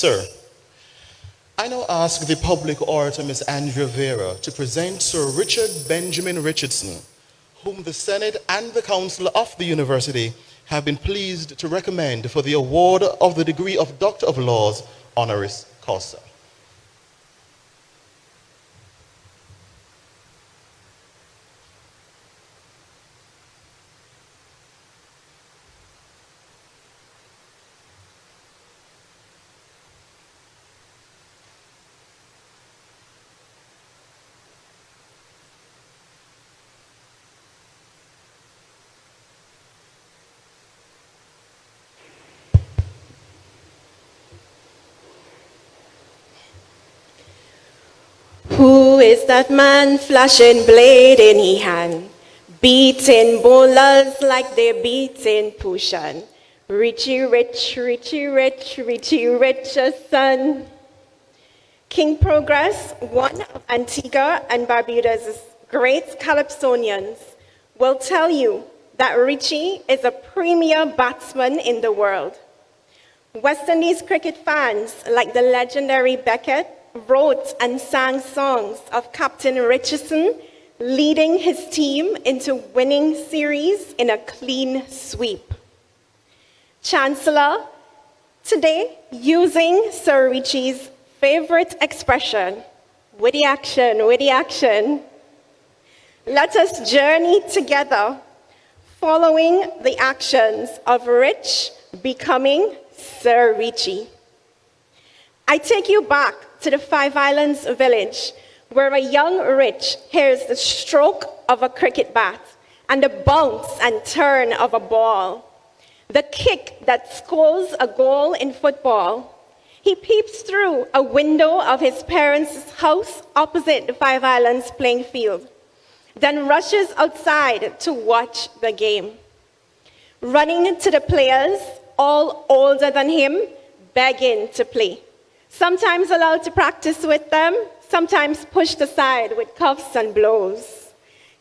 Sir, I now ask the public orator, Ms. Andrea Vera, to present Sir Richard Benjamin Richardson, whom the Senate and the Council of the University have been pleased to recommend for the award of the degree of Doctor of Laws, honoris causa. Who is that man flashing blade in his hand, beating bowlers like they're beating Pushan? Richie Richardson. King Progress, one of Antigua and Barbuda's great calypsonians, will tell you that Richie is a premier batsman in the world. West Indies cricket fans like the legendary Beckett wrote and sang songs of Captain Richardson leading his team into winning series in a clean sweep. Chancellor, today using Sir Richie's favorite expression, witty action, let us journey together following the actions of Rich becoming Sir Richie. I take you back to the Five Islands village where a young Rich hears the stroke of a cricket bat and the bounce and turn of a ball, the kick that scores a goal in football. He peeps through a window of his parents' house opposite the Five Islands playing field, then rushes outside to watch the game. Running to the players, all older than him, begging to play. Sometimes allowed to practice with them, sometimes pushed aside with cuffs and blows.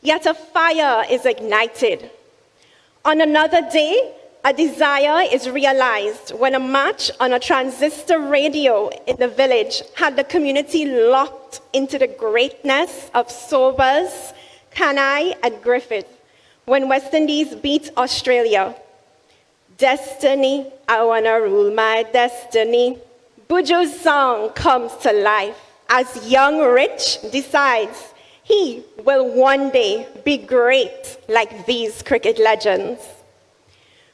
Yet a fire is ignited. On another day, a desire is realized when a match on a transistor radio in the village had the community locked into the greatness of Sobers, Canai, and Griffith when West Indies beat Australia. Destiny, I wanna rule my destiny. Buju's song comes to life as young Rich decides he will one day be great like these cricket legends.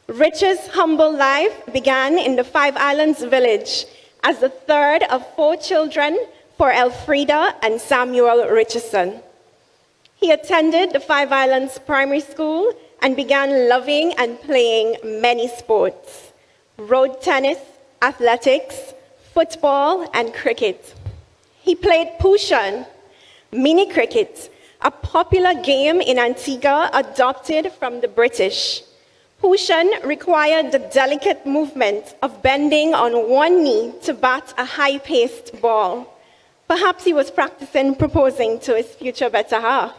Rich's humble life began in the Five Islands village as the third of 4 children for Elfrida and Samuel Richardson. He attended the Five Islands Primary School and began loving and playing many sports: road tennis, athletics, football, and cricket. He played Pushan, mini cricket, a popular game in Antigua adopted from the British. Pushan required the delicate movement of bending on one knee to bat a high-paced ball. Perhaps he was practicing proposing to his future better half.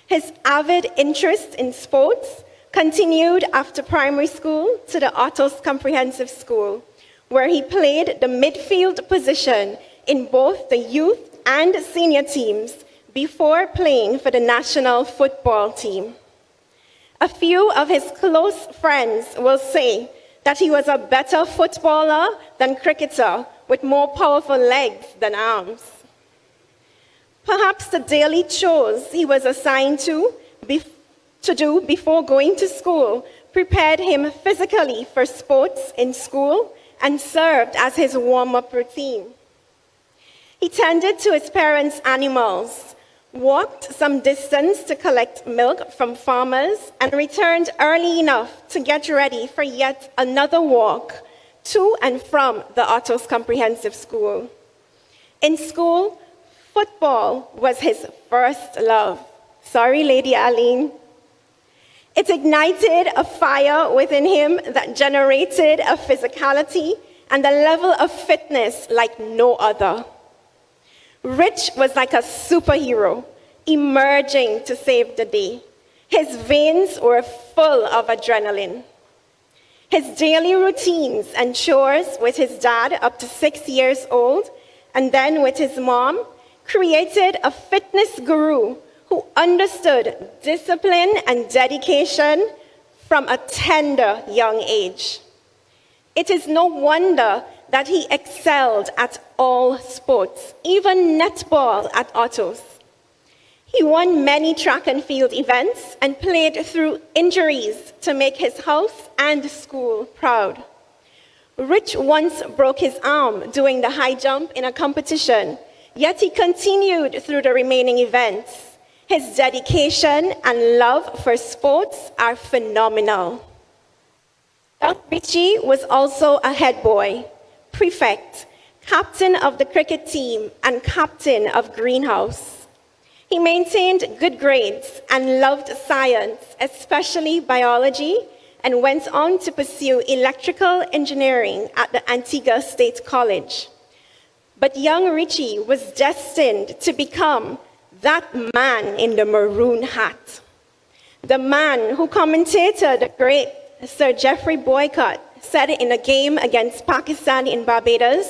His avid interest in sports continued after primary school to the Otto's Comprehensive School, where he played the midfield position in both the youth and senior teams before playing for the national football team. A few of his close friends will say that he was a better footballer than cricketer with more powerful legs than arms. Perhaps the daily chores he was assigned to do before going to school prepared him physically for sports in school and served as his warm-up routine. He tended to his parents' animals, walked some distance to collect milk from farmers, and returned early enough to get ready for yet another walk to and from the Otto's Comprehensive School. In school, football was his first love. Sorry, Lady Aline. It ignited a fire within him that generated a physicality and a level of fitness like no other. Rich was like a superhero, emerging to save the day. His veins were full of adrenaline. His daily routines and chores with his dad up to 6 years old, and then with his mom, created a fitness guru who understood discipline and dedication from a tender young age. It is no wonder that he excelled at all sports, even netball at Otto's. He won many track and field events and played through injuries to make his house and school proud. Rich once broke his arm doing the high jump in a competition, yet he continued through the remaining events. His dedication and love for sports are phenomenal. Richie was also a head boy, prefect, captain of the cricket team, and captain of Greenhouse. He maintained good grades and loved science, especially biology, and went on to pursue electrical engineering at the Antigua State College. But young Richie was destined to become that man in the maroon hat. The man who commentated the great Sir Geoffrey Boycott said in a game against Pakistan in Barbuda,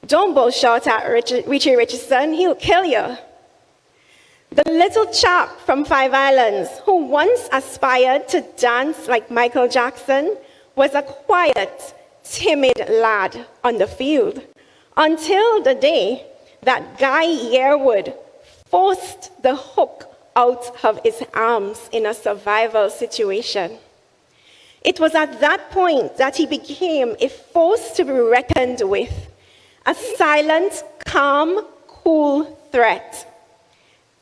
"Don't bowl short at Richard Richardson, he'll kill you." The little chap from Five Islands who once aspired to dance like Michael Jackson was a quiet, timid lad on the field until the day that Guy Yearwood forced the hook out of his arms in a survival situation. It was at that point that he became a force to be reckoned with, a silent, calm, cool threat.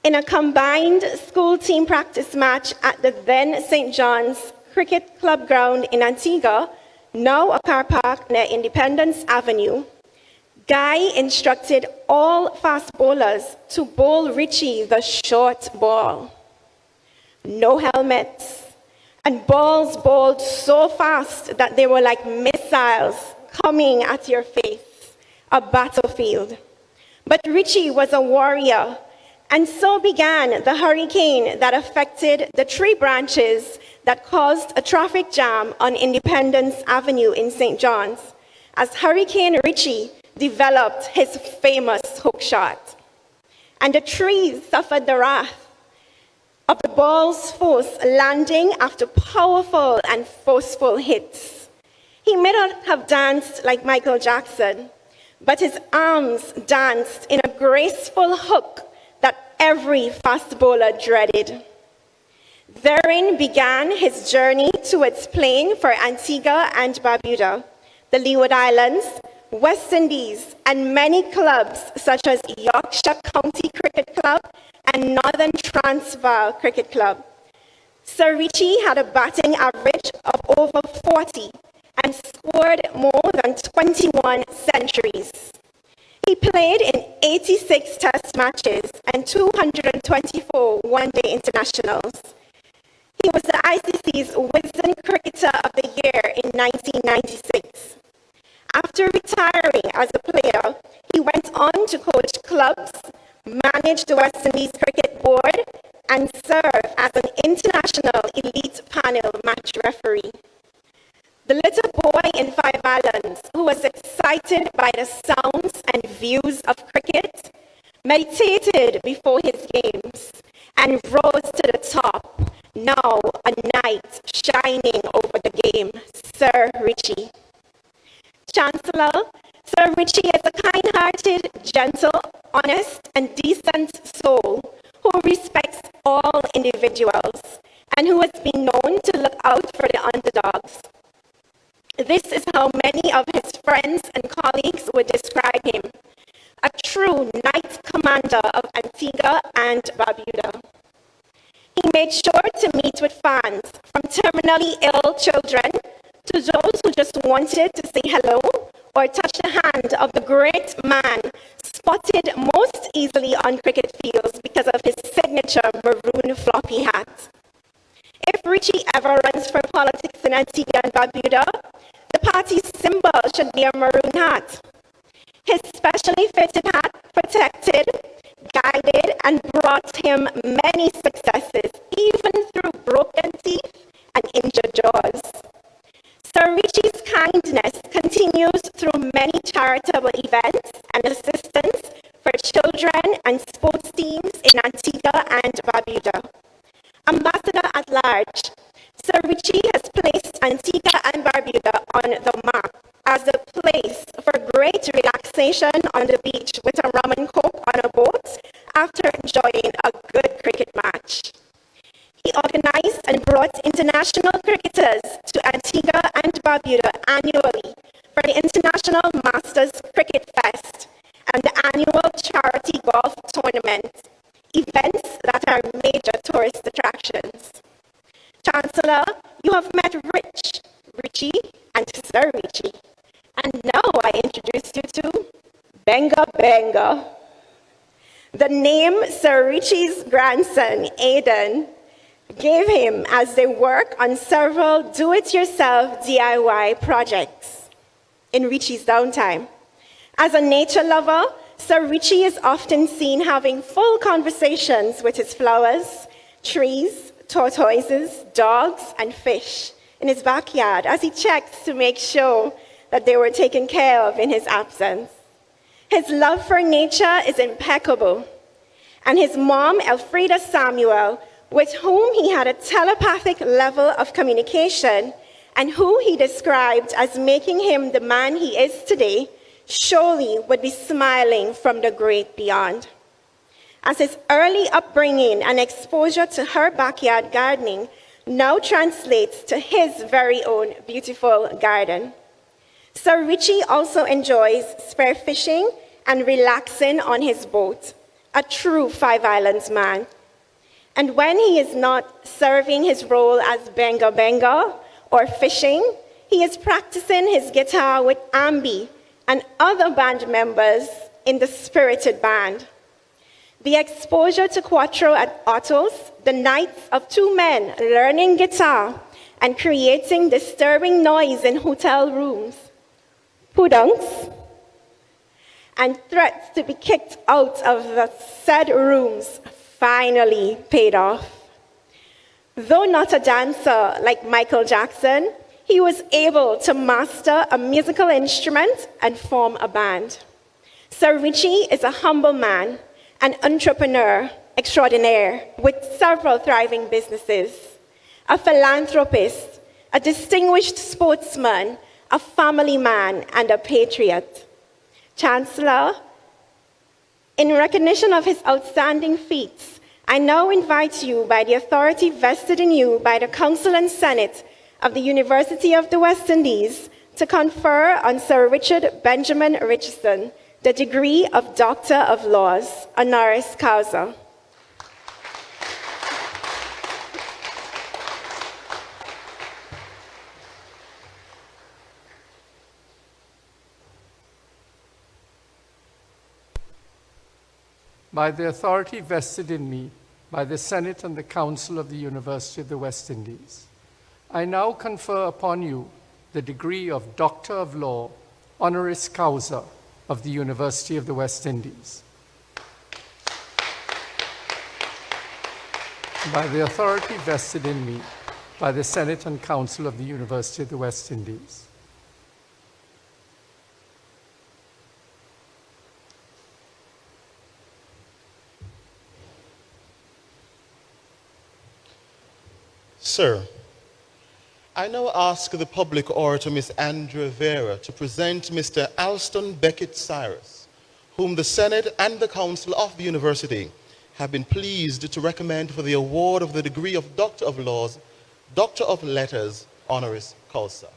In a combined school team practice match at the then St. John's Cricket Club ground in Antigua, now a car park near Independence Avenue, Guy instructed all fast bowlers to bowl Richie the short ball. No helmets, and balls bowled so fast that they were like missiles coming at your face, a battlefield. But Richie was a warrior, and so began the hurricane that affected the tree branches that caused a traffic jam on Independence Avenue in St. John's, as Hurricane Richie developed his famous hook shot. And the trees suffered the wrath of the ball's force landing after powerful and forceful hits. He may not have danced like Michael Jackson, but his arms danced in a graceful hook that every fast bowler dreaded. Therein began his journey towards playing for Antigua and Barbuda, the Leeward Islands, West Indies, and many clubs such as Yorkshire County Cricket Club and Northern Transvaal Cricket Club. Sir Richie had a batting average of over 40 and scored more than 21 centuries. He played in 86 test matches and 224 one-day internationals. He was the ICC's Wisden Cricketer of the Year in 1996. After retiring as a player, he went on to coach clubs, manage the West Indies Cricket Board, and serve as an international elite panel match referee. The little boy in Five Islands, who was excited by the sounds and views of cricket, meditated before his games and rose to the top, now a knight shining over the game, Sir Richie. Chancellor, Sir Richie is a kind-hearted, gentle, honest, and decent soul who respects all individuals and who has been known to look out for the underdogs. This is how many of his friends and colleagues would describe him, a true knight commander of Antigua and Barbuda. He made sure to meet with fans, from terminally ill children to those who just wanted to say hello or touch the hand of the great man spotted most easily on cricket fields because of his signature maroon floppy hat. If Richie ever runs for politics in Antigua and Barbuda, the party's symbol should be a maroon hat. His specially fitted hat protected, guided, and brought him many successes, even through broken teeth and injured jaws. Sir Richie's kindness continues through many charitable events and assistance for children and sports teams in Antigua and Barbuda. Ambassador at large, Sir Richie has placed Antigua and Barbuda on the map as a place for great relaxation on the beach with a rum and coke on a boat after enjoying a good cricket match. He organized and brought international cricketers to Antigua and Barbuda annually for the International Masters Cricket Fest and the annual charity golf tournament, events that are major tourist attractions. Chancellor, you have met Richie, and Sir Richie. And now I introduce you to Benga Benga. The name Sir Richie's grandson, Aidan, gave him as they work on several do-it-yourself DIY projects in Richie's downtime. As a nature lover, Sir Richie is often seen having full conversations with his flowers, trees, tortoises, dogs, and fish in his backyard as he checks to make sure that they were taken care of in his absence. His love for nature is impeccable, and his mom, Elfrida Samuel, with whom he had a telepathic level of communication and who he described as making him the man he is today, surely would be smiling from the great beyond. As his early upbringing and exposure to her backyard gardening now translates to his very own beautiful garden. Sir Richie also enjoys spearfishing and relaxing on his boat, a true Five Islands man. And when he is not serving his role as Benga Benga or fishing, he is practicing his guitar with Ambi and other band members in the Spirited Band. The exposure to Quattro at Otto's, the nights of two men learning guitar and creating disturbing noise in hotel rooms, pudunks, and threats to be kicked out of the said rooms finally paid off. Though not a dancer like Michael Jackson, he was able to master a musical instrument and form a band. Sir Richie is a humble man, an entrepreneur extraordinaire with several thriving businesses, a philanthropist, a distinguished sportsman, a family man, and a patriot. Chancellor, in recognition of his outstanding feats, I now invite you, by the authority vested in you by the Council and Senate of the University of the West Indies, to confer on Sir Richard Benjamin Richardson the degree of Doctor of Laws, honoris causa. By the authority vested in me by the Senate and the Council of the University of the West Indies, I now confer upon you the degree of Doctor of Law, honoris causa, of the University of the West Indies. By the authority vested in me by the Senate and Council of the University of the West Indies. Sir, I now ask the public orator, Ms. Andrea Vera, to present Mr. Alston Beckett Cyrus, whom the Senate and the Council of the University have been pleased to recommend for the award of the degree of Doctor of Laws, Doctor of Letters, honoris causa.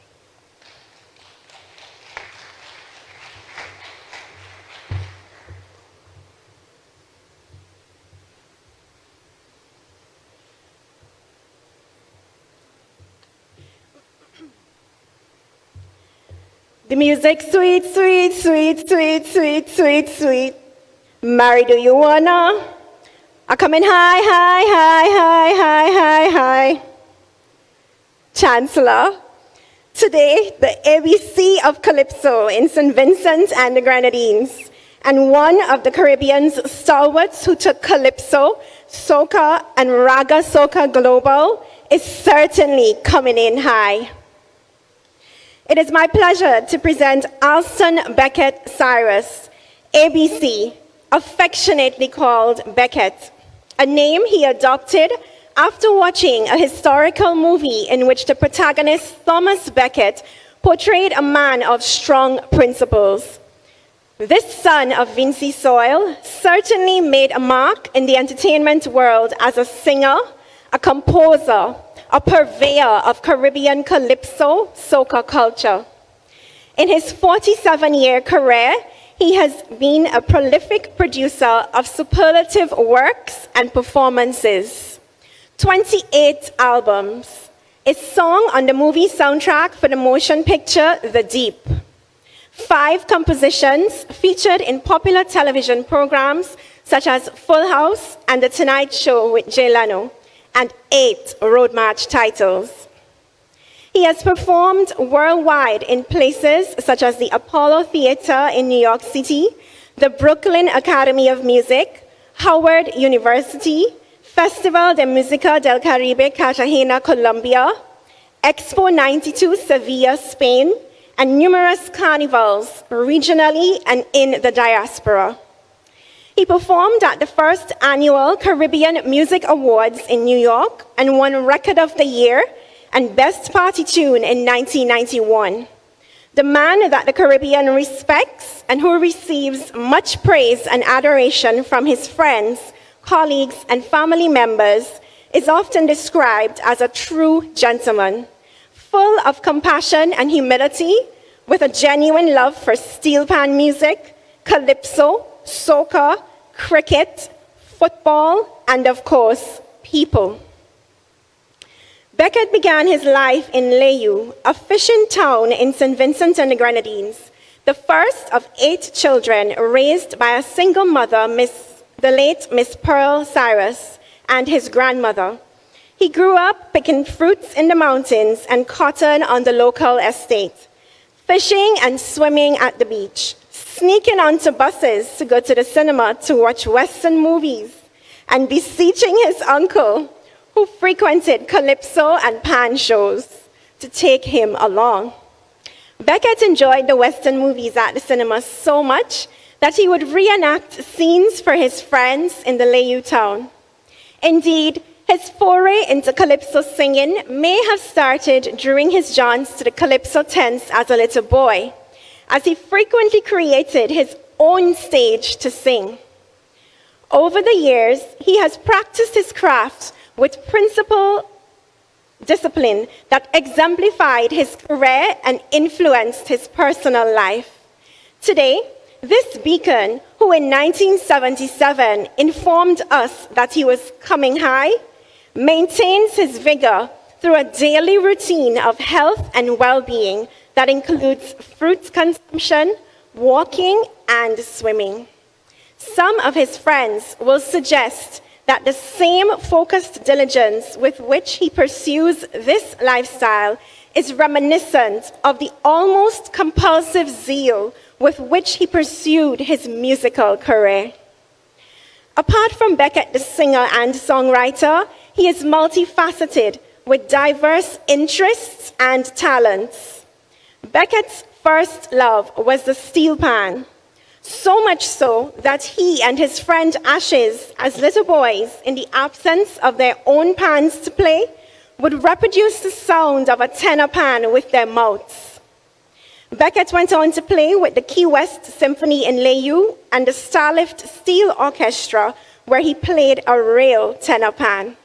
The music sweet, sweet, sweet, sweet, sweet, sweet, sweet. Mary, do you wanna? I'm coming high, high, high, high, high, high, high. Chancellor, today the ABC of Calypso in St. Vincent and the Grenadines, and one of the Caribbean's stalwarts who took Calypso, soca, and raga soca global is certainly coming in high. It is my pleasure to present Alston Beckett Cyrus, ABC, affectionately called Beckett, a name he adopted after watching a historical movie in which the protagonist, Thomas Becket, portrayed a man of strong principles. This son of Vincy soil certainly made a mark in the entertainment world as a singer, a composer, a purveyor of Caribbean calypso soca culture. In his 47-year career, he has been a prolific producer of superlative works and performances. 28 albums, a song on the movie soundtrack for the motion picture The Deep, 5 compositions featured in popular television programs such as Full House and The Tonight Show with Jay Leno, and 8 road march titles. He has performed worldwide in places such as the Apollo Theater in New York City, the Brooklyn Academy of Music, Howard University, Festival de Música del Caribe, Cartagena, Colombia, Expo 92, Sevilla, Spain, and numerous carnivals regionally and in the diaspora. He performed at the first annual Caribbean Music Awards in New York and won Record of the Year and Best Party Tune in 1991. The man that the Caribbean respects and who receives much praise and adoration from his friends, colleagues, and family members is often described as a true gentleman, full of compassion and humility, with a genuine love for steel pan music, calypso, soca, cricket, football, and of course, people. Beckett began his life in Layou, a fishing town in St. Vincent and the Grenadines, the first of 8 children raised by a single mother, the late Miss Pearl Cyrus, and his grandmother. He grew up picking fruits in the mountains and cotton on the local estate, fishing and swimming at the beach, sneaking onto buses to go to the cinema to watch Western movies, and beseeching his uncle, who frequented calypso and pan shows, to take him along. Beckett enjoyed the Western movies at the cinema so much that he would reenact scenes for his friends in the Layou town. Indeed, his foray into calypso singing may have started during his jaunts to the calypso tents as a little boy, as he frequently created his own stage to sing. Over the years, he has practiced his craft with principle, discipline that exemplified his career and influenced his personal life. Today, this beacon, who in 1977 informed us that he was coming high, maintains his vigor through a daily routine of health and well-being that includes fruit consumption, walking, and swimming. Some of his friends will suggest that the same focused diligence with which he pursues this lifestyle is reminiscent of the almost compulsive zeal with which he pursued his musical career. Apart from Beckett the singer and songwriter, he is multifaceted with diverse interests and talents. Beckett's first love was the steel pan, so much so that he and his friend Ashes, as little boys, in the absence of their own pans to play, would reproduce the sound of a tenor pan with their mouths. Beckett went on to play with the Key West Symphony in Layou and the Starlift Steel Orchestra, where he played a real tenor pan.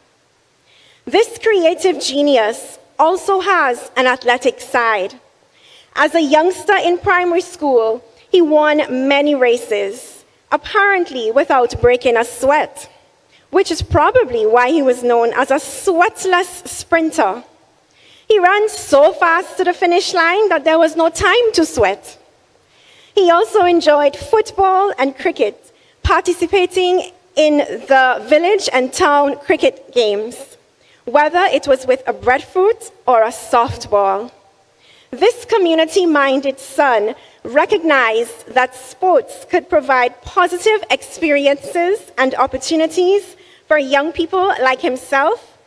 This creative genius also has an athletic side. As a youngster in primary school, he won many races, apparently without breaking a sweat, which is probably why he was known as a sweatless sprinter. He ran so fast to the finish line that there was no time to sweat. He also enjoyed football and cricket, participating in the village and town cricket games, whether it was with a breadfruit or a softball. This community-minded son recognized that sports could provide positive experiences and opportunities for young people like himself,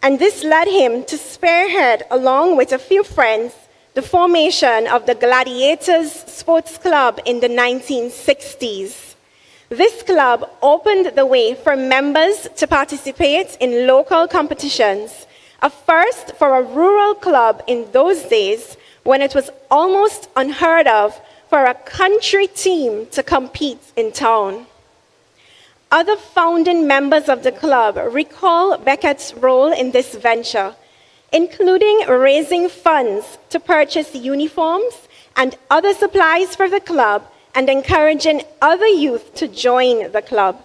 and this led him to spearhead, along with a few friends, the formation of the Gladiators Sports Club in the 1960s. This club opened the way for members to participate in local competitions, a first for a rural club in those days when it was almost unheard of for a country team to compete in town. Other founding members of the club recall Beckett's role in this venture, including raising funds to purchase uniforms and other supplies for the club and encouraging other youth to join the club.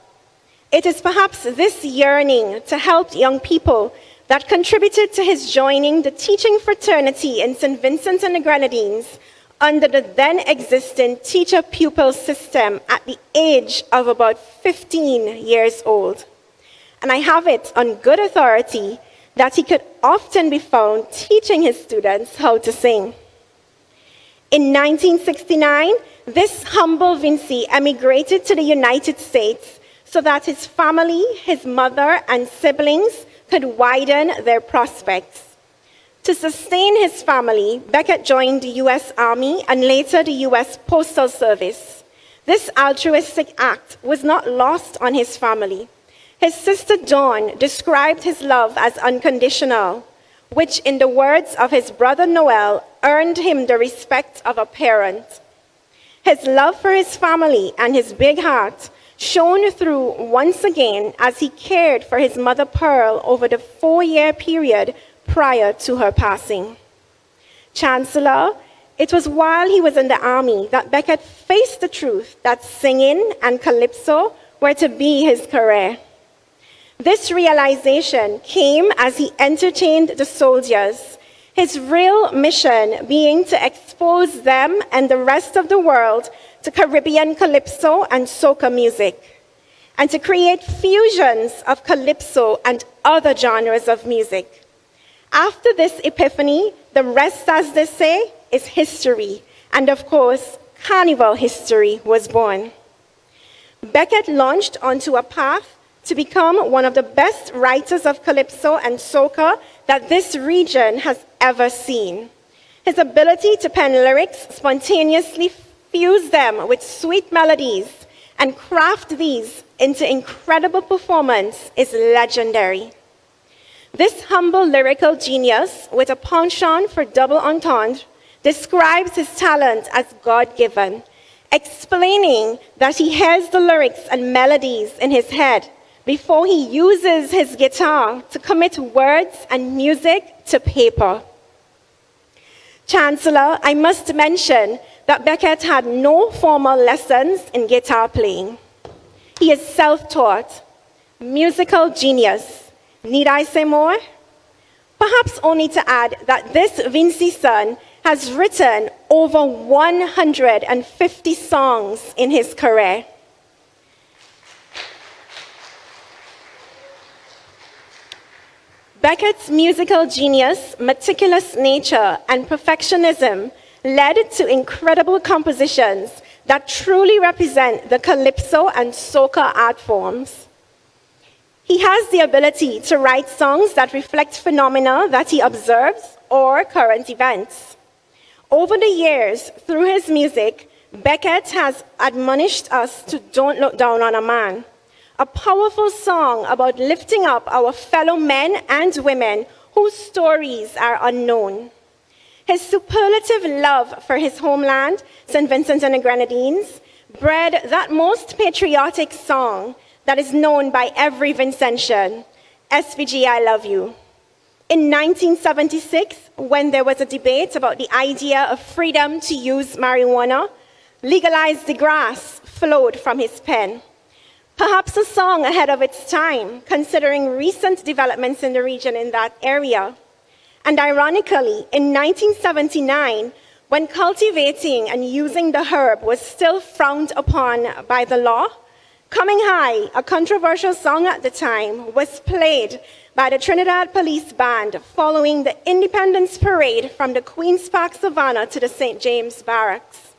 It is perhaps this yearning to help young people that contributed to his joining the teaching fraternity in St. Vincent and the Grenadines under the then existing teacher-pupil system at the age of about 15 years old. And I have it on good authority that he could often be found teaching his students how to sing. In 1969, this humble Vinci emigrated to the United States so that his family, his mother, and siblings could widen their prospects. To sustain his family, Beckett joined the U.S. Army and later the U.S. Postal Service. This altruistic act was not lost on his family. His sister Dawn described his love as unconditional, which, in the words of his brother Noel, earned him the respect of a parent. His love for his family and his big heart shone through once again as he cared for his mother Pearl over the 4-year period prior to her passing. Chancellor, it was while he was in the army that Beckett faced the truth that singing and calypso were to be his career. This realization came as he entertained the soldiers, his real mission being to expose them and the rest of the world to Caribbean calypso and soca music, and to create fusions of calypso and other genres of music. After this epiphany, the rest, as they say, is history, and of course, carnival history was born. Beckett launched onto a path to become one of the best writers of calypso and soca that this region has ever seen. His ability to pen lyrics, spontaneously fuse them with sweet melodies, and craft these into incredible performance is legendary. This humble lyrical genius, with a penchant for double entendre, describes his talent as God-given, explaining that he hears the lyrics and melodies in his head before he uses his guitar to commit words and music to paper. Chancellor, I must mention that Beckett had no formal lessons in guitar playing. He is self-taught, musical genius. Need I say more? Perhaps only to add that this Vinci son has written over 150 songs in his career. Beckett's musical genius, meticulous nature, and perfectionism led to incredible compositions that truly represent the calypso and soca art forms. He has the ability to write songs that reflect phenomena that he observes or current events. Over the years, through his music, Beckett has admonished us to don't look down on a man, a powerful song about lifting up our fellow men and women whose stories are unknown. His superlative love for his homeland, St. Vincent and the Grenadines, bred that most patriotic song that is known by every Vincentian, SVG, I Love You. In 1976, when there was a debate about the idea of freedom to use marijuana, Legalize the Grass flowed from his pen. Perhaps a song ahead of its time, considering recent developments in the region in that area. And ironically, in 1979, when cultivating and using the herb was still frowned upon by the law, Coming High, a controversial song at the time, was played by the Trinidad Police Band following the Independence Parade from the Queen's Park Savannah to the St. James Barracks.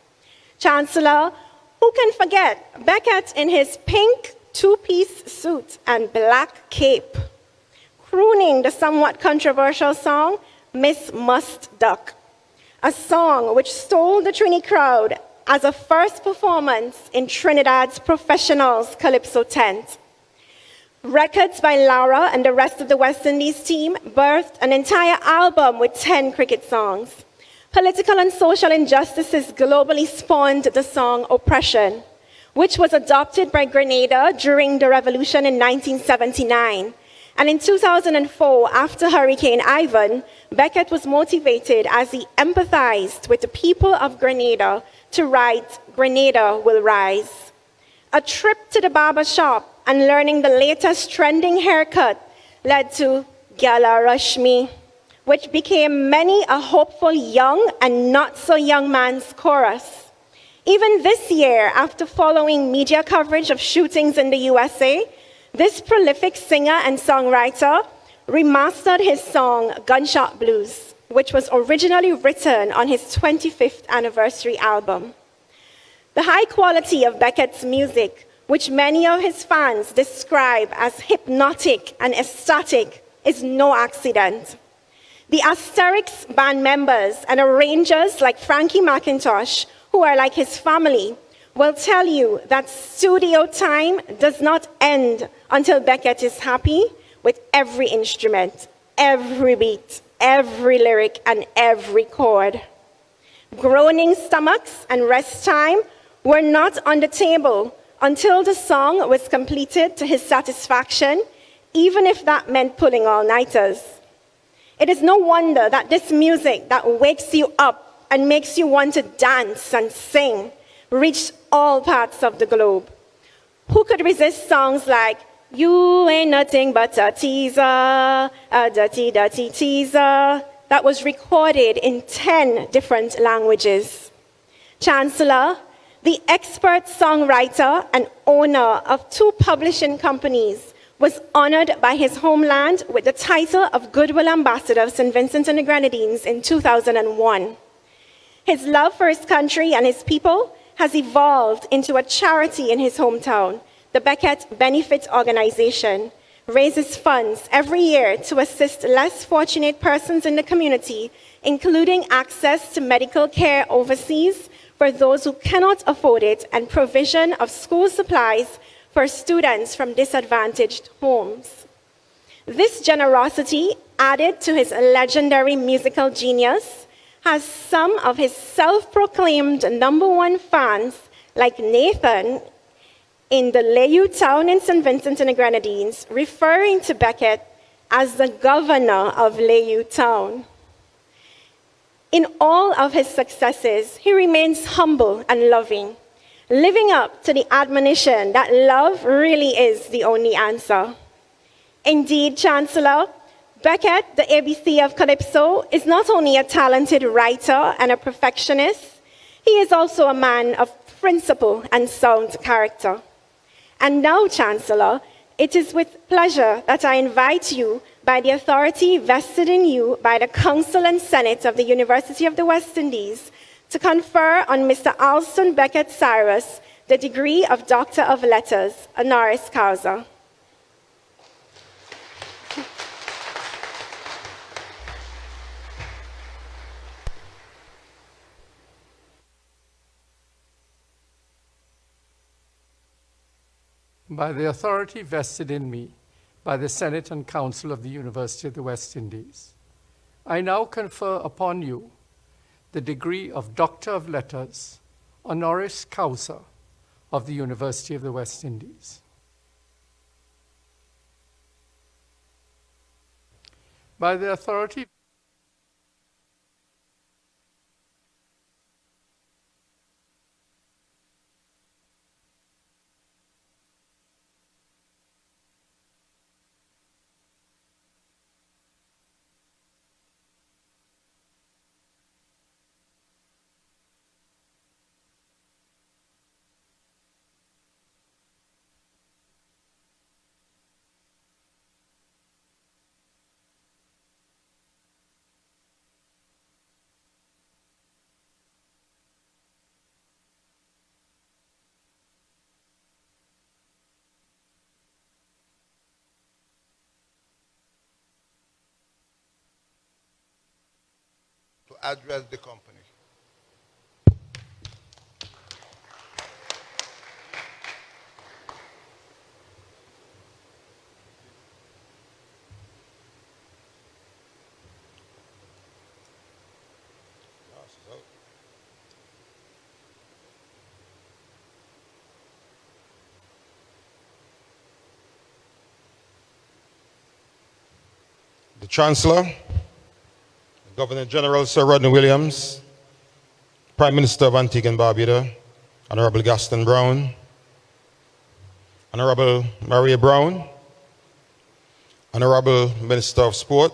Chancellor, who can forget Beckett in his pink two-piece suit and black cape, crooning the somewhat controversial song, Miss Must Duck, a song which stole the Trini crowd as a first performance in Trinidad's professionals calypso tent. Records by Lara and the rest of the West Indies team birthed an entire album with 10 cricket songs. Political and social injustices globally spawned the song Oppression, which was adopted by Grenada during the revolution in 1979. And in 2004, after Hurricane Ivan, Beckett was motivated as he empathized with the people of Grenada to write Grenada Will Rise. A trip to the barber shop and learning the latest trending haircut led to Gala Rush Me, which became many a hopeful young and not so young man's chorus. Even this year, after following media coverage of shootings in the USA, this prolific singer and songwriter remastered his song Gunshot Blues, which was originally written on his 25th anniversary album. The high quality of Beckett's music, which many of his fans describe as hypnotic and ecstatic, is no accident. The Asterix band members and arrangers like Frankie McIntosh, who are like his family, will tell you that studio time does not end until Beckett is happy with every instrument, every beat, every lyric, and every chord. Groaning stomachs and rest time were not on the table until the song was completed to his satisfaction, even if that meant pulling all-nighters. It is no wonder that this music that wakes you up and makes you want to dance and sing reached all parts of the globe. Who could resist songs like, "You ain't nothing but a teaser, a dirty, dirty teaser," that was recorded in 10 different languages? Chancellor, the expert songwriter and owner of 2 publishing companies, was honored by his homeland with the title of Goodwill Ambassador of St. Vincent and the Grenadines in 2001. His love for his country and his people has evolved into a charity in his hometown. The Beckett Benefit Organization raises funds every year to assist less fortunate persons in the community, including access to medical care overseas for those who cannot afford it and provision of school supplies for students from disadvantaged homes. This generosity, added to his legendary musical genius, has some of his self-proclaimed #1 fans, like Nathan, in the Layou town in St. Vincent and the Grenadines, referring to Beckett as the governor of Layou town. In all of his successes, he remains humble and loving, living up to the admonition that love really is the only answer. Indeed, Chancellor, Beckett, the ABC of Calypso, is not only a talented writer and a perfectionist, he is also a man of principle and sound character. And now, Chancellor, it is with pleasure that I invite you, by the authority vested in you by the Council and Senate of the University of the West Indies, to confer on Mr. Alston Beckett Cyrus the degree of Doctor of Letters, honoris causa. By the authority vested in me by the Senate and Council of the University of the West Indies, I now confer upon you the degree of Doctor of Letters, honoris causa, of the University of the West Indies. By the authority to address the company. the Chancellor, the Governor General Sir Rodney Williams, Prime Minister of Antigua and Barbuda, Honorable Gaston Brown, Honorable Maria Brown, Honorable Minister of Sport,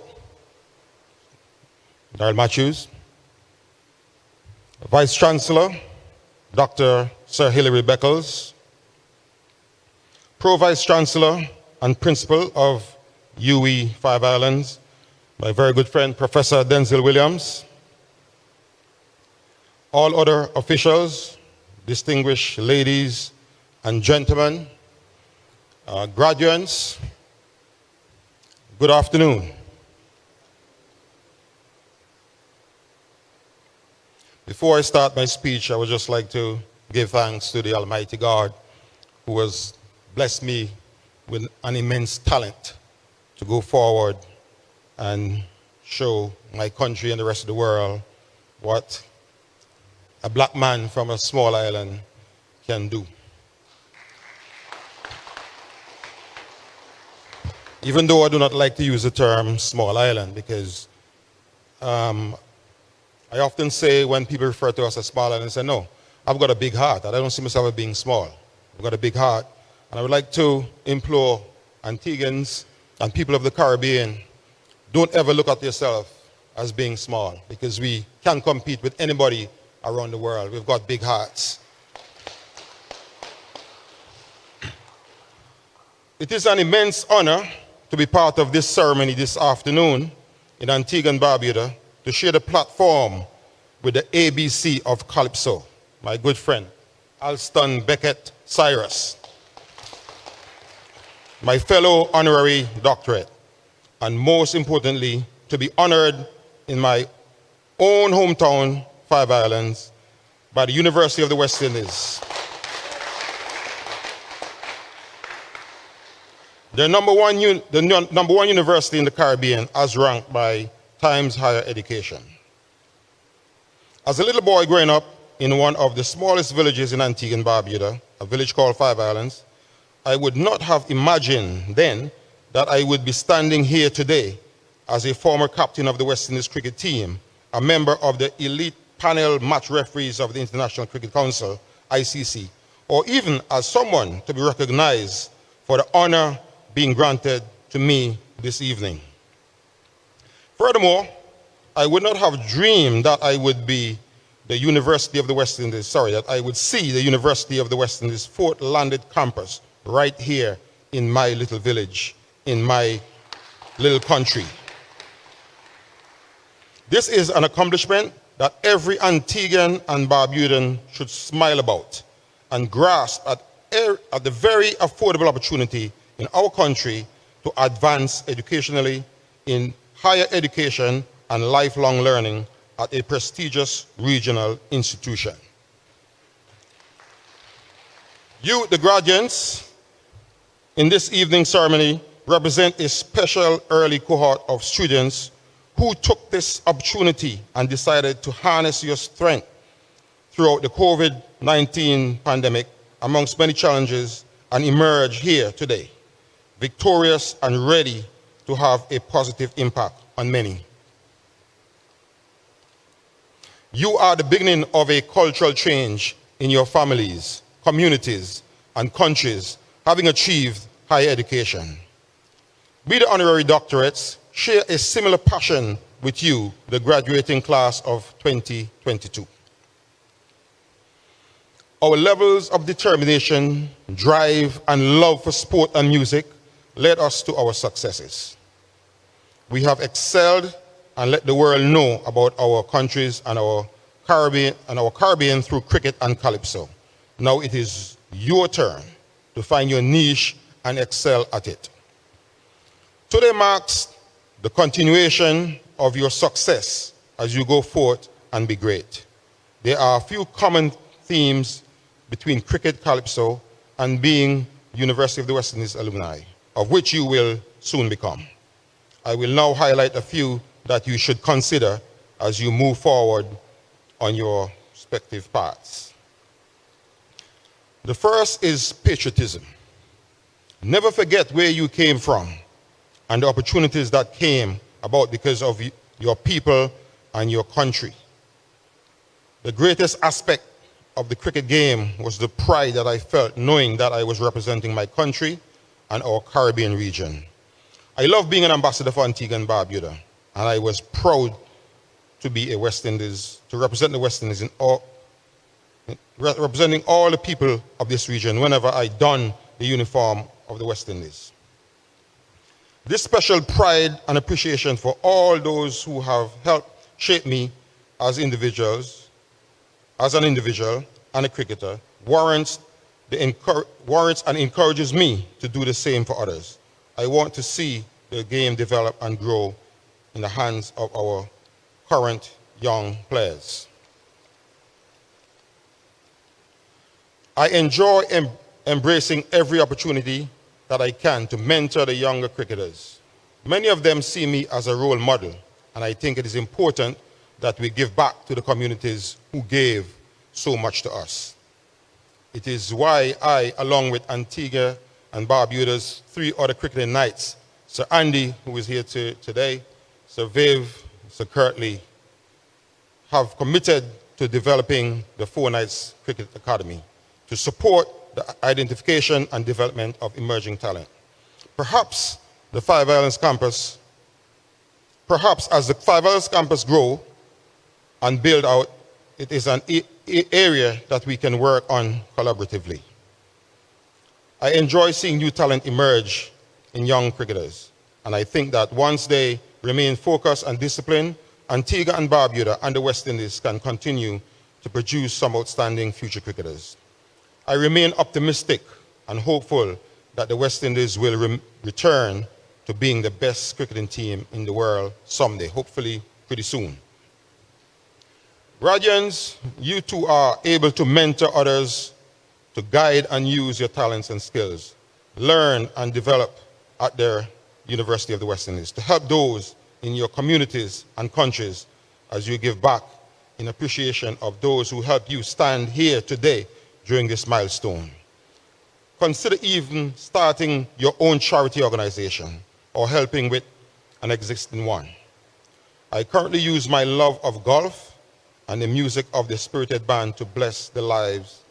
Darrell Matthews, Vice Chancellor, Dr. Sir Hilary Beckles, Pro Vice Chancellor and Principal of UE Five Islands, my very good friend Professor Denzel Williams, all other officials, distinguished ladies and gentlemen, graduates, good afternoon. Before I start my speech, I would just like to give thanks to the Almighty God who has blessed me with an immense talent to go forward and show my country and the rest of the world what a black man from a small island can do. Even though I do not like to use the term small island, because I often say when people refer to us as small island, I say, no, I've got a big heart, and I don't see myself as being small. I've got a big heart, and I would like to implore Antiguans and people of the Caribbean, don't ever look at yourself as being small, because we can compete with anybody around the world. We've got big hearts. It is an immense honor to be part of this ceremony this afternoon in Antigua and Barbuda to share the platform with the ABC of Calypso, my good friend, Alston Beckett Cyrus, my fellow honorary doctorate, and most importantly, to be honored in my own hometown, Five Islands, by the University of the West Indies. The number one university in the Caribbean, as ranked by Times Higher Education. As a little boy growing up in one of the smallest villages in Antigua and Barbuda, a village called Five Islands, I would not have imagined then that I would be standing here today as a former captain of the West Indies cricket team, a member of the elite panel match referees of the International Cricket Council, ICC, or even as someone to be recognized for the honor being granted to me this evening. Furthermore, I would not have dreamed that I would be the University of the West Indies, that I would see the University of the West Indies fourth landed campus right here in my little village, in my little country. This is an accomplishment that every Antiguan and Barbudan should smile about and grasp at the very affordable opportunity in our country to advance educationally in higher education and lifelong learning at a prestigious regional institution. You, the graduates, in this evening's ceremony represent a special early cohort of students who took this opportunity and decided to harness your strength throughout the COVID-19 pandemic amongst many challenges and emerge here today, victorious and ready to have a positive impact on many. You are the beginning of a cultural change in your families, communities, and countries, having achieved higher education. We, the honorary doctorates, share a similar passion with you, the graduating class of 2022. Our levels of determination, drive, and love for sport and music led us to our successes. We have excelled and let the world know about our countries and our Caribbean through cricket and calypso. Now it is your turn to find your niche and excel at it. Today marks the continuation of your success as you go forth and be great. There are a few common themes between cricket, calypso, and being University of the West Indies alumni, of which you will soon become. I will now highlight a few that you should consider as you move forward on your respective paths. The first is patriotism. Never forget where you came from and the opportunities that came about because of your people and your country. The greatest aspect of the cricket game was the pride that I felt knowing that I was representing my country and our Caribbean region. I love being an ambassador for Antigua and Barbuda, and I was proud to be a West Indies, to represent the West Indies representing all the people of this region whenever I don the uniform of the West Indies. This special pride and appreciation for all those who have helped shape me as an individual and a cricketer warrants and encourages me to do the same for others. I want to see the game develop and grow in the hands of our current young players. I enjoy embracing every opportunity that I can to mentor the younger cricketers. Many of them see me as a role model, and I think it is important that we give back to the communities who gave so much to us. It is why I, along with Antigua and Barbuda's 3 other cricketing knights, Sir Andy, who is here today, Sir Viv, Sir Kirtley, have committed to developing the 4 Knights Cricket Academy to support the identification and development of emerging talent. Perhaps as the Five Islands campus grow and build out, it is an area that we can work on collaboratively. I enjoy seeing new talent emerge in young cricketers, and I think that once they remain focused and disciplined, Antigua and Barbuda and the West Indies can continue to produce some outstanding future cricketers. I remain optimistic and hopeful that the West Indies will return to being the best cricketing team in the world someday, hopefully pretty soon. Radians, you too are able to mentor others, to guide and use your talents and skills, learn and develop at their University of the West Indies, to help those in your communities and countries as you give back in appreciation of those who helped you stand here today during this milestone. Consider even starting your own charity organization or helping with an existing one. I currently use my love of golf and the music of the Spirited Band to bless the lives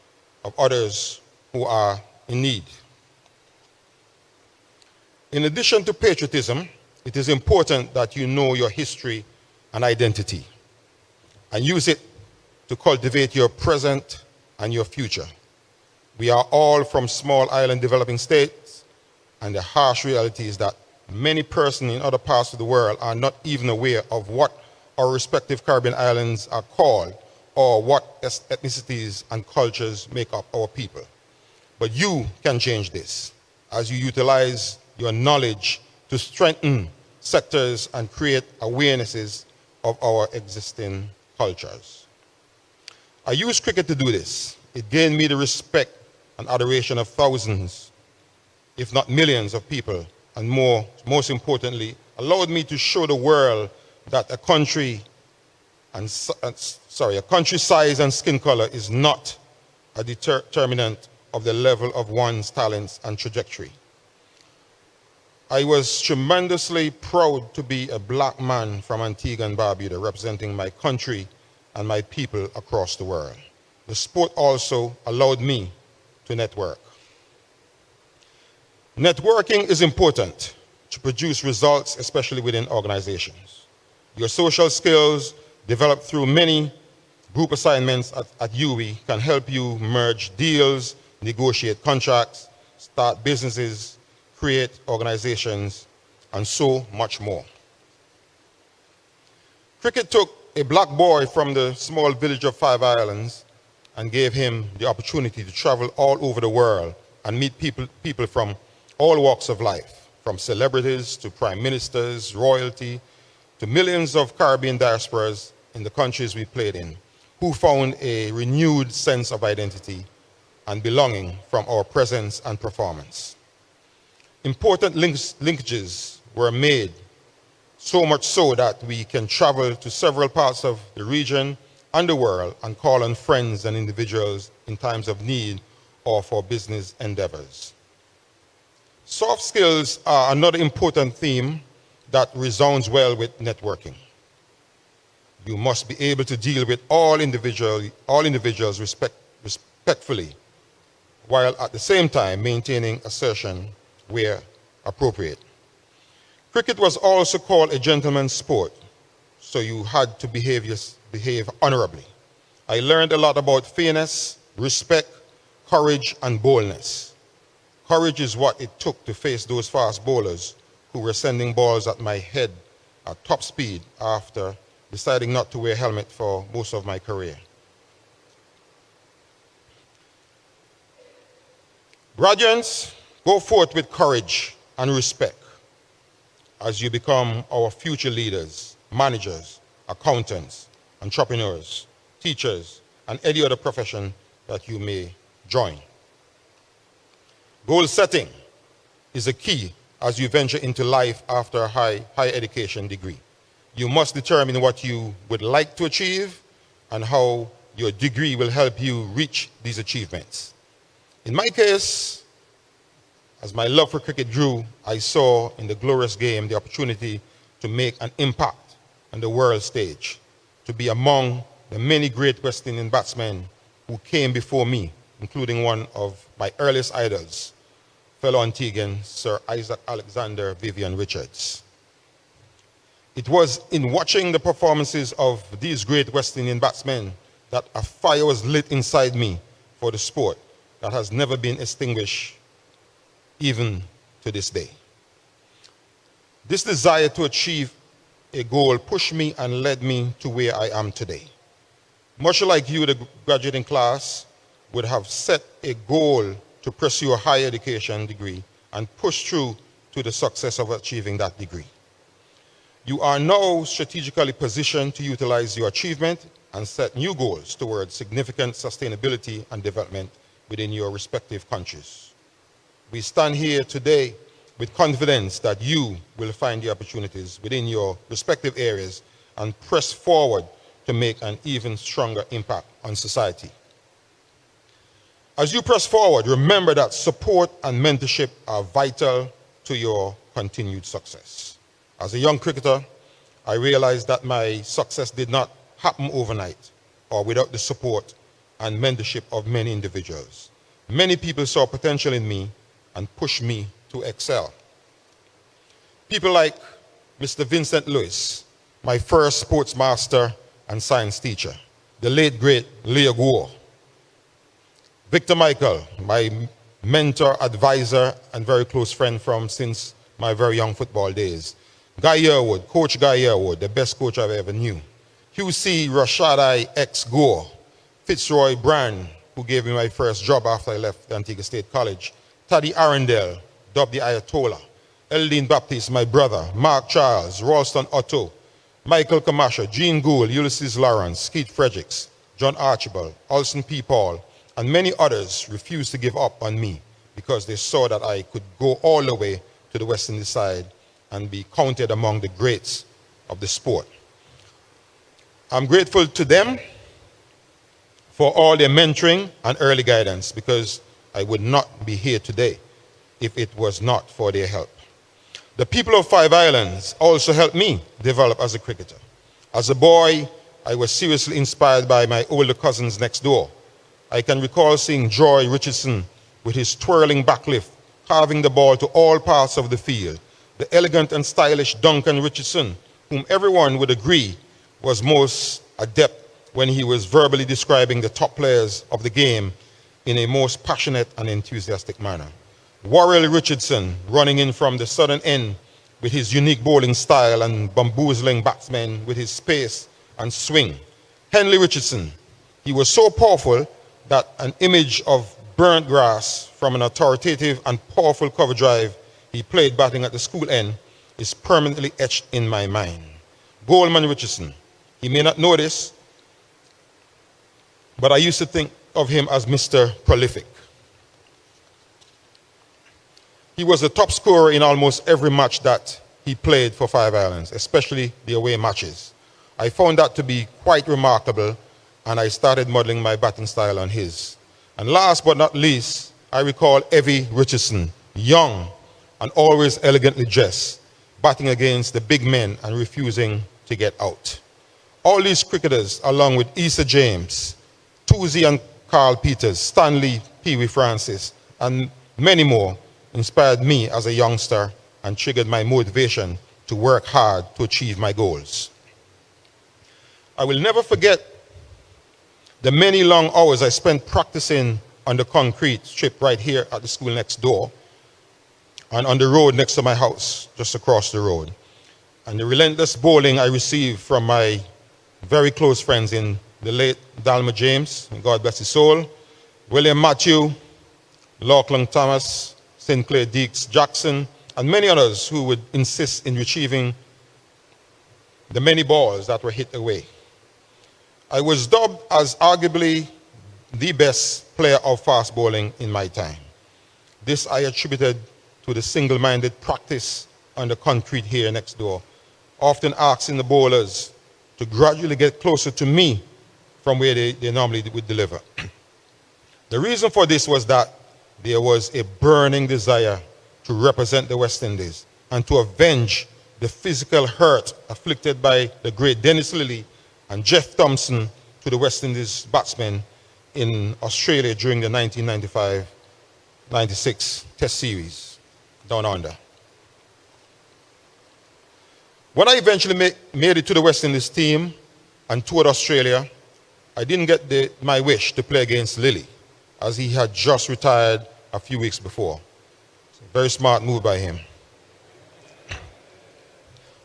of others who are in need. In addition to patriotism, it is important that you know your history and identity and use it to cultivate your present and your future. We are all from small island developing states, and the harsh reality is that many persons in other parts of the world are not even aware of what our respective Caribbean islands are called or what ethnicities and cultures make up our people. But you can change this as you utilize your knowledge to strengthen sectors and create awarenesses of our existing cultures. I use cricket to do this. It gained me the respect and adoration of thousands, if not millions of people, and most importantly, allowed me to show the world that a country's size and skin color is not a determinant of the level of one's talents and trajectory. I was tremendously proud to be a black man from Antigua and Barbuda, representing my country and my people across the world. The sport also allowed me to network. Networking is important to produce results, especially within organizations. Your social skills developed through many group assignments at UWI can help you merge deals, negotiate contracts, start businesses, create organizations, and so much more. Cricket took a black boy from the small village of Five Islands and gave him the opportunity to travel all over the world and meet people from all walks of life, from celebrities to prime ministers, royalty, to millions of Caribbean diasporas in the countries we played in, who found a renewed sense of identity and belonging from our presence and performance. Important linkages were made, so much so that we can travel to several parts of the region and the world and call on friends and individuals in times of need or for business endeavors. Soft skills are another important theme that resounds well with networking. You must be able to deal with all individuals respectfully, while at the same time maintaining assertion where appropriate. Cricket was also called a gentleman's sport, so you had to behave honorably. I learned a lot about fairness, respect, courage, and boldness. Courage is what it took to face those fast bowlers who were sending balls at my head at top speed after deciding not to wear a helmet for most of my career. Graduates, go forth with courage and respect as you become our future leaders, managers, accountants, entrepreneurs, teachers, and any other profession that you may join. Goal setting is a key as you venture into life after a higher education degree. You must determine what you would like to achieve and how your degree will help you reach these achievements. In my case, as my love for cricket grew, I saw in the glorious game the opportunity to make an impact on the world stage, to be among the many great West Indian batsmen who came before me, including one of my earliest idols, fellow Antiguan Sir Isaac Alexander Vivian Richards. It was in watching the performances of these great West Indian batsmen that a fire was lit inside me for the sport that has never been extinguished even to this day. This desire to achieve a goal pushed me and led me to where I am today. Much like you, the graduating class would have set a goal to pursue a higher education degree and push through to the success of achieving that degree. You are now strategically positioned to utilize your achievement and set new goals towards significant sustainability and development within your respective countries. We stand here today with confidence that you will find the opportunities within your respective areas and press forward to make an even stronger impact on society. As you press forward, remember that support and mentorship are vital to your continued success. As a young cricketer, I realized that my success did not happen overnight or without the support and mentorship of many individuals. Many people saw potential in me and pushed me to excel. People like Mr. Vincent Lewis, my first sports master and science teacher, the late great Leo Gore, Victor Michael, my mentor, advisor, and very close friend from since my very young football days, Guy Yearwood, Coach Guy Yearwood, the best coach I've ever knew, Hugh C. Rashadai X. Gore, Fitzroy Brand, who gave me my first job after I left Antigua State College, Taddy Arundel, dubbed the Ayatollah, Eldine Baptiste, my brother, Mark Charles, Ralston Otto, Michael Camacho, Gene Gould, Ulysses Lawrence, Keith Fredericks, John Archibald, Alson P. Paul, and many others refused to give up on me because they saw that I could go all the way to the West Indies side and be counted among the greats of the sport. I'm grateful to them for all their mentoring and early guidance because I would not be here today if it was not for their help. The people of Five Islands also helped me develop as a cricketer. As a boy, I was seriously inspired by my older cousins next door. I can recall seeing Joy Richardson with his twirling backlift, carving the ball to all parts of the field. The elegant and stylish Duncan Richardson, whom everyone would agree was most adept when he was verbally describing the top players of the game in a most passionate and enthusiastic manner. Warrell Richardson, running in from the southern end with his unique bowling style and bamboozling batsmen with his pace and swing. Henley Richardson, he was so powerful that an image of burnt grass from an authoritative and powerful cover drive he played batting at the school end is permanently etched in my mind. Goldman Richardson, he may not know this, but I used to think of him as Mr. Prolific. He was the top scorer in almost every match that he played for Five Islands, especially the away matches. I found that to be quite remarkable, and I started modeling my batting style on his. And last but not least, I recall Evie Richardson, young and always elegantly dressed, batting against the big men and refusing to get out. All these cricketers, along with Issa James, Toosie and Carl Peters, Stanley Pee Wee Francis, and many more, inspired me as a youngster and triggered my motivation to work hard to achieve my goals. I will never forget the many long hours I spent practicing on the concrete strip right here at the school next door and on the road next to my house, just across the road. And the relentless bowling I received from my very close friends in the late Dalma James, God bless his soul, William Matthew, Lachlan Thomas, Sinclair Deeks Jackson, and many others who would insist in retrieving the many balls that were hit away. I was dubbed as arguably the best player of fast bowling in my time. This I attributed to the single-minded practice on the concrete here next door, often asking the bowlers to gradually get closer to me from where they normally would deliver. The reason for this was that there was a burning desire to represent the West Indies and to avenge the physical hurt afflicted by the great Dennis Lilly and Jeff Thompson to the West Indies batsmen in Australia during the 1995-96 Test Series down under. When I eventually made it to the West Indies team and toured Australia, I didn't get my wish to play against Lilly, as he had just retired a few weeks before. It's a very smart move by him.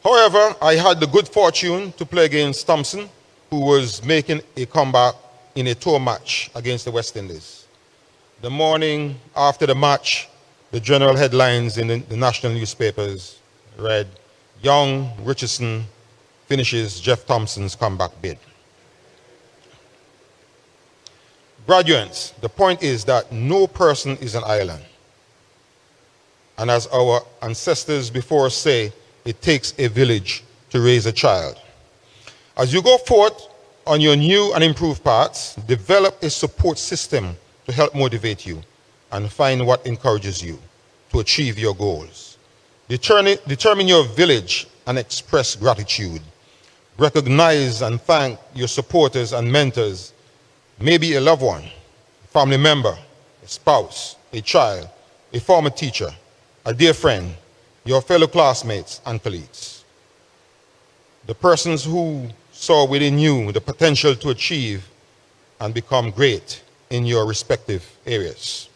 However, I had the good fortune to play against Thompson, who was making a comeback in a tour match against the West Indies. The morning after the match, the general headlines in the national newspapers read, "Young Richardson finishes Jeff Thompson's comeback bid." Graduates, the point is that no person is an island. And as our ancestors before us say, it takes a village to raise a child. As you go forth on your new and improved paths, develop a support system to help motivate you and find what encourages you to achieve your goals. Determine your village and express gratitude. Recognize and thank your supporters and mentors, maybe a loved one, a family member, a spouse, a child, a former teacher, a dear friend, your fellow classmates and colleagues. The persons who saw within you the potential to achieve and become great in your respective areas.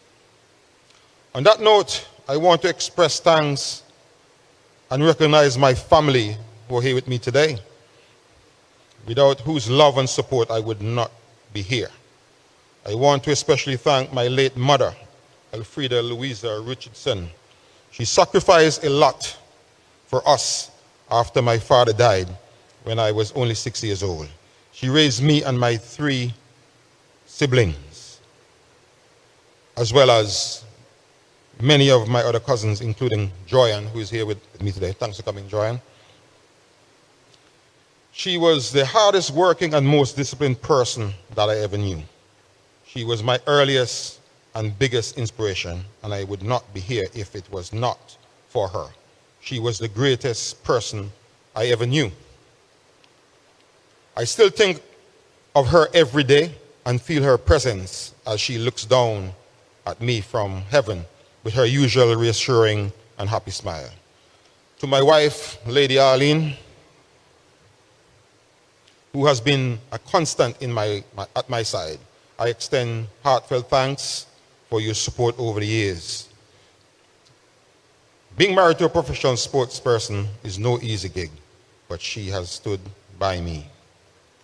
On that note, I want to express thanks and recognize my family who are here with me today, without whose love and support I would not be here. I want to especially thank my late mother, Elfrida Louisa Richardson. She sacrificed a lot for us after my father died when I was only 6 years old. She raised me and my 3 siblings, as well as many of my other cousins, including Joyanne, who is here with me today. Thanks for coming, Joyanne. She was the hardest working and most disciplined person that I ever knew. She was my earliest and biggest inspiration, and I would not be here if it was not for her. She was the greatest person I ever knew. I still think of her every day and feel her presence as she looks down at me from heaven with her usual reassuring and happy smile. To my wife, Lady Arlene, who has been a constant at my side, I extend heartfelt thanks for your support over the years. Being married to a professional sports person is no easy gig, but she has stood by me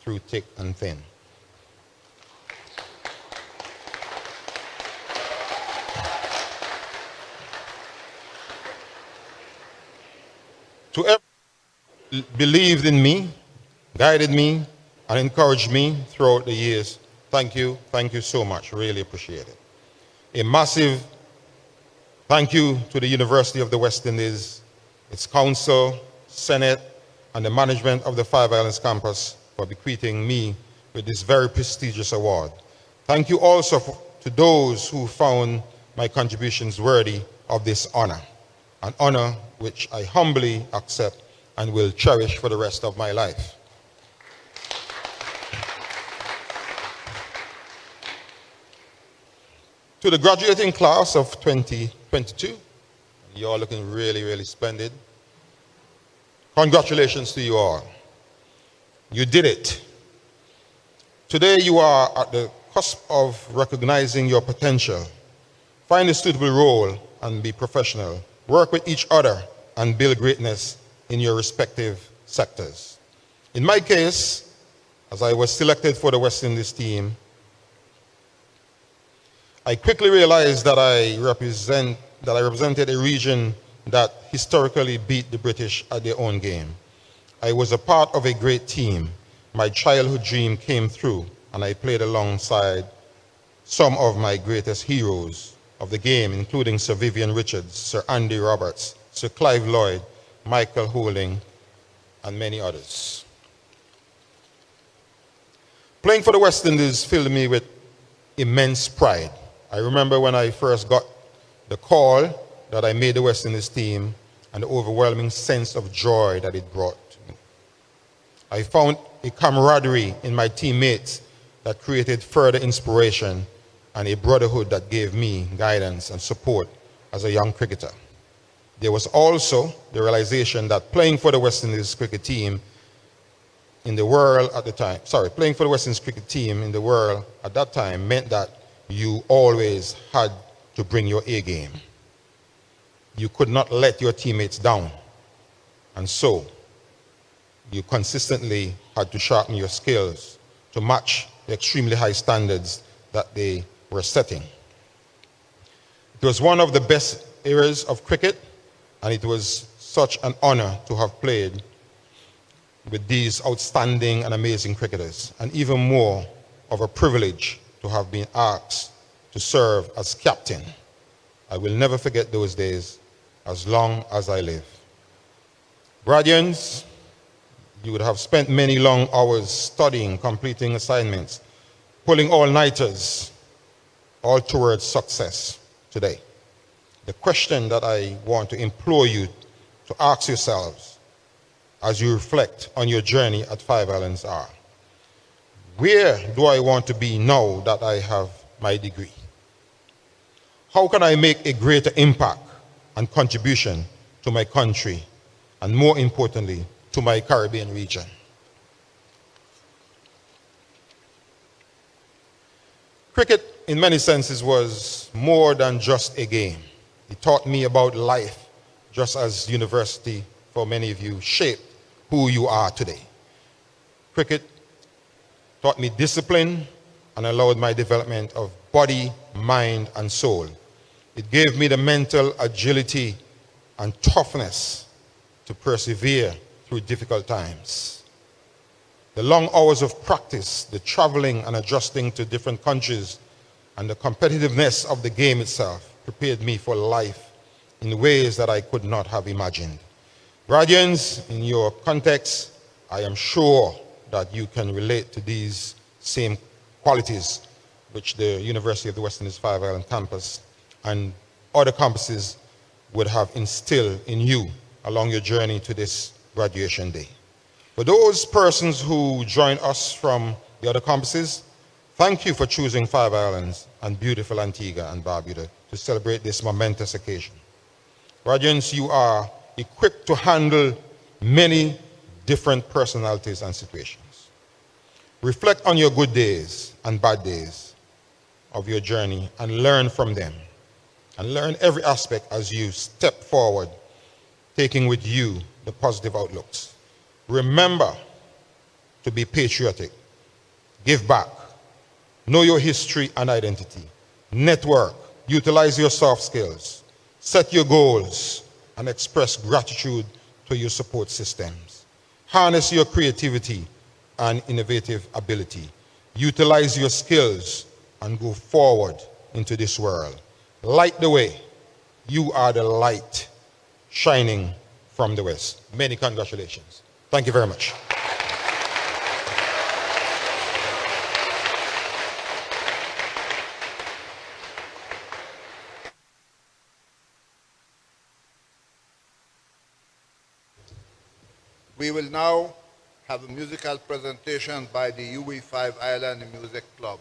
through thick and thin. To everyone who believed in me, guided me, and encouraged me throughout the years, thank you so much, really appreciate it. A massive thank you to the University of the West Indies, its council, senate, and the management of the Five Islands campus for bequeathing me with this very prestigious award. Thank you also to those who found my contributions worthy of this honor. an honor which I humbly accept and will cherish for the rest of my life. To the graduating class of 2022, you're all looking really, really splendid. Congratulations to you all. You did it. Today you are at the cusp of recognizing your potential. Find a suitable role and be professional. Work with each other and build greatness in your respective sectors. In my case, as I was selected for the West Indies team, I quickly realized that I represented a region that historically beat the British at their own game. I was a part of a great team. My childhood dream came through, and I played alongside some of my greatest heroes of the game, including Sir Vivian Richards, Sir Andy Roberts, Sir Clive Lloyd, Michael Holding, and many others. Playing for the West Indies filled me with immense pride. I remember when I first got the call that I made the West Indies team and the overwhelming sense of joy that it brought to me. I found a camaraderie in my teammates that created further inspiration and a brotherhood that gave me guidance and support as a young cricketer. There was also the realization that playing for the West Indies cricket team in the world at the time, playing for the West Indies cricket team in the world at that time meant that you always had to bring your A game. You could not let your teammates down. And so, you consistently had to sharpen your skills to match the extremely high standards that they were setting. It was one of the best eras of cricket, and it was such an honor to have played with these outstanding and amazing cricketers, and even more of a privilege to have been asked to serve as captain. I will never forget those days as long as I live. Bradians, you would have spent many long hours studying, completing assignments, pulling all-nighters, all towards success today. The question that I want to implore you to ask yourselves as you reflect on your journey at Five Islands are, where do I want to be now that I have my degree? How can I make a greater impact and contribution to my country, and more importantly, to my Caribbean region? Cricket, in many senses, was more than just a game. It taught me about life, just as university, for many of you, shaped who you are today. Cricket taught me discipline and allowed my development of body, mind, and soul. It gave me the mental agility and toughness to persevere through difficult times. The long hours of practice, the traveling and adjusting to different countries, and the competitiveness of the game itself prepared me for life in ways that I could not have imagined. Radians, in your context, I am sure that you can relate to these same qualities which the University of the West Indies Five Island campus and other campuses would have instilled in you along your journey to this graduation day. For those persons who join us from the other campuses, thank you for choosing Five Islands and beautiful Antigua and Barbuda to celebrate this momentous occasion. Radians, you are equipped to handle many different personalities and situations. Reflect on your good days and bad days of your journey and learn from them. And learn every aspect as you step forward, taking with you the positive outlooks. Remember to be patriotic, give back, know your history and identity, network, utilize your soft skills, set your goals, and express gratitude to your support systems. Harness your creativity and innovative ability. Utilize your skills and go forward into this world. Light the way. You are the light shining from the west. Many congratulations. Thank you very much. We will now have a musical presentation by the UE5 Island Music Club.